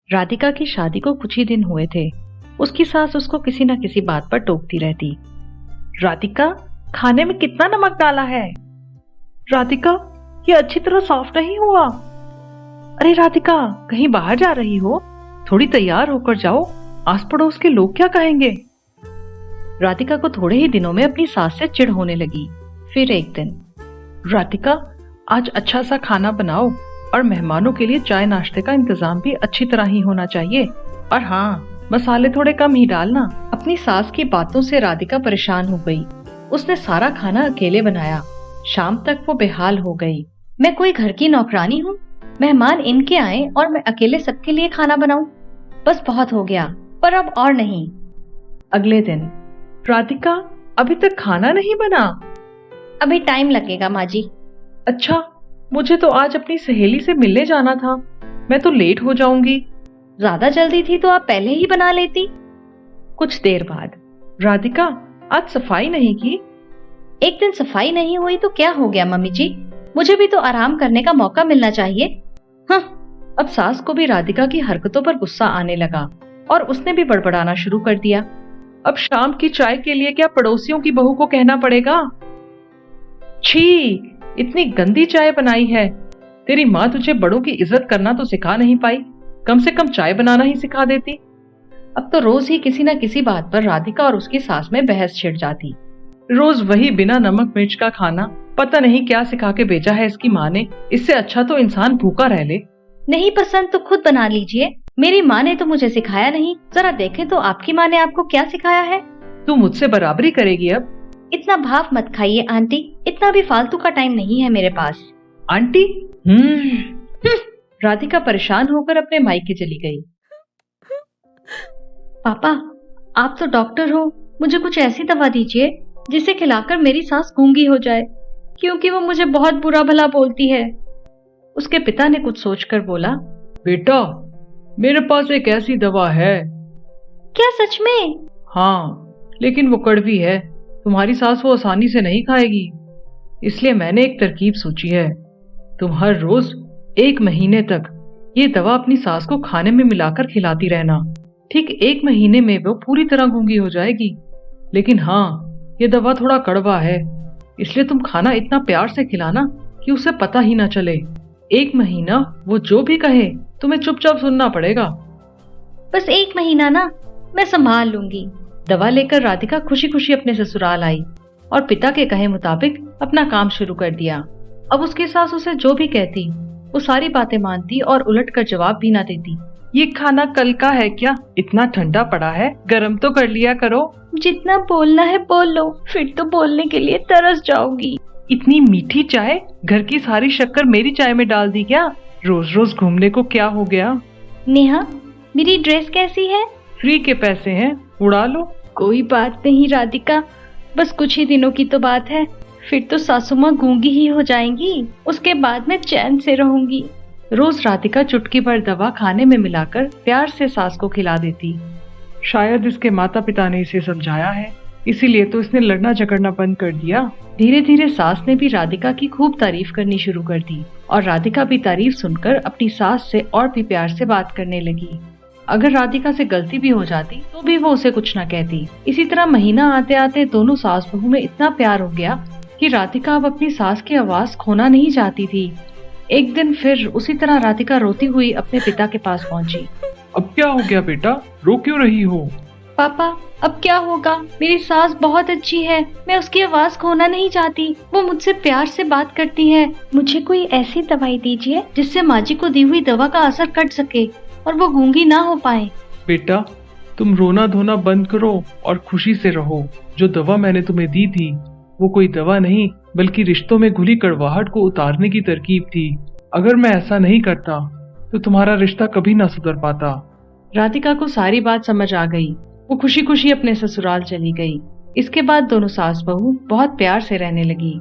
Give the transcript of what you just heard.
राधिका की शादी को कुछ ही दिन हुए थे। उसकी सास उसको किसी न किसी बात पर टोकती रहती। राधिका, खाने में कितना नमक डाला है? राधिका, ये अच्छी तरह साफ नहीं हुआ। अरे राधिका, कहीं बाहर जा रही हो? थोड़ी तैयार होकर जाओ, आस पड़ोस के लोग क्या कहेंगे? राधिका को थोड़े ही दिनों में अपनी सास से चिढ़ होने लगी। फिर एक दिन, राधिका, आज अच्छा सा खाना बनाओ और मेहमानों के लिए चाय नाश्ते का इंतजाम भी अच्छी तरह ही होना चाहिए। और हाँ, मसाले थोड़े कम ही डालना। अपनी सास की बातों से राधिका परेशान हो गई। उसने सारा खाना अकेले बनाया। शाम तक वो बेहाल हो गई। मैं कोई घर की नौकरानी हूँ? मेहमान इनके आए और मैं अकेले सबके लिए खाना बनाऊं? बस बहुत हो गया, पर अब और नहीं। अगले दिन, राधिका, अभी तक खाना नहीं बना? अभी टाइम लगेगा माँ जी। अच्छा, मुझे तो आज अपनी सहेली से मिलने जाना था। मैं तो लेट हो जाऊंगी। ज्यादा जल्दी थी तो आप पहले ही बना लेती। कुछ देर बाद, राधिका, आज सफाई नहीं की? एक दिन सफाई नहीं हुई तो क्या हो गया मम्मी जी? मुझे भी तो आराम करने का मौका मिलना चाहिए। हाँ, अब सास को भी राधिका की हरकतों पर गुस्सा आने लगा और उसने भी बड़बड़ाना शुरू कर दिया। अब शाम की चाय के लिए क्या पड़ोसियों की बहू को कहना पड़ेगा? छी, इतनी गंदी चाय बनाई है। तेरी माँ तुझे बड़ों की इज्जत करना तो सिखा नहीं पाई, कम से कम चाय बनाना ही सिखा देती। अब तो रोज ही किसी न किसी बात पर राधिका और उसकी सास में बहस छिड़ जाती। रोज वही बिना नमक मिर्च का खाना। पता नहीं क्या सिखा के भेजा है इसकी माँ ने। इससे अच्छा तो इंसान भूखा रह ले। नहीं पसंद तो खुद बना लीजिए। मेरी माँ ने तो मुझे सिखाया नहीं। जरा देखें तो आपकी माँ ने आपको क्या सिखाया है। तू मुझसे बराबरी करेगी अब? इतना भाव मत खाइए आंटी, इतना भी फालतू का टाइम नहीं है मेरे पास। आंटी? राधिका परेशान होकर अपने मायके चली गई। पापा, आप तो डॉक्टर हो, मुझे कुछ ऐसी दवा दीजिए जिसे खिलाकर मेरी सास गूंगी हो जाए, क्योंकि वो मुझे बहुत बुरा भला बोलती है। उसके पिता ने कुछ सोचकर बोला, बेटा, मेरे पास एक ऐसी दवा है। क्या सच में? हाँ, लेकिन वो कड़वी है। तुम्हारी सास वो आसानी से नहीं खाएगी। इसलिए मैंने एक तरकीब सोची है। तुम हर रोज 1 महीने तक ये दवा अपनी सास को खाने में मिलाकर खिलाती रहना। ठीक 1 महीने में वो पूरी तरह गूंगी हो जाएगी। लेकिन हाँ, ये दवा थोड़ा कड़वा है, इसलिए तुम खाना इतना प्यार से खिलाना कि उसे पता ही ना चले। 1 महीना वो जो भी कहे तुम्हें चुपचाप सुनना पड़ेगा। बस 1 महीना ना, मैं संभाल लूंगी। दवा लेकर राधिका खुशी खुशी अपने ससुराल आई और पिता के कहे मुताबिक अपना काम शुरू कर दिया। अब उसकी सास उसे जो भी कहती वो सारी बातें मानती और उलट कर जवाब भी ना देती। ये खाना कल का है क्या? इतना ठंडा पड़ा है, गरम तो कर लिया करो। जितना बोलना है बोल लो, फिर तो बोलने के लिए तरस जाओगी। इतनी मीठी चाय, घर की सारी शक्कर मेरी चाय में डाल दी क्या? रोज रोज घूमने को क्या हो गया? नेहा, मेरी ड्रेस कैसी है? फ्री के पैसे हैं, उड़ा लो। कोई बात नहीं राधिका, बस कुछ ही दिनों की तो बात है। फिर तो सासू माँ गूंगी ही हो जाएंगी, उसके बाद मैं चैन से रहूंगी। रोज राधिका चुटकी भर दवा खाने में मिलाकर प्यार से सास को खिला देती। शायद इसके माता पिता ने इसे समझाया है, इसीलिए तो इसने लड़ना झगड़ना बंद कर दिया। धीरे धीरे सास ने भी राधिका की खूब तारीफ करनी शुरू कर दी और राधिका भी तारीफ सुनकर अपनी सास से और भी प्यार से बात करने लगी। अगर राधिका से गलती भी हो जाती तो भी वो उसे कुछ न कहती। इसी तरह महीना आते आते दोनों सास बहू में इतना प्यार हो गया कि राधिका अब अपनी सास की आवाज खोना नहीं चाहती थी। एक दिन फिर उसी तरह राधिका रोती हुई अपने पिता के पास पहुंची। अब क्या हो गया बेटा, रो क्यों रही हो? पापा, अब क्या होगा? मेरी सास बहुत अच्छी है, मैं उसकी आवाज खोना नहीं चाहती। वो मुझसे प्यार से बात करती है। मुझे कोई ऐसी दवाई दीजिए जिससे माँ जी को दी हुई दवा का असर कट सके और वो गूंगी ना हो पाए। बेटा, तुम रोना धोना बंद करो और खुशी से रहो। जो दवा मैंने तुम्हें दी थी वो कोई दवा नहीं बल्कि रिश्तों में घुली कड़वाहट को उतारने की तरकीब थी। अगर मैं ऐसा नहीं करता तो तुम्हारा रिश्ता कभी ना सुधर पाता। राधिका को सारी बात समझ आ गई। वो खुशी खुशी अपने ससुराल चली गई। इसके बाद दोनों सास बहू बहुत प्यार से रहने लगी।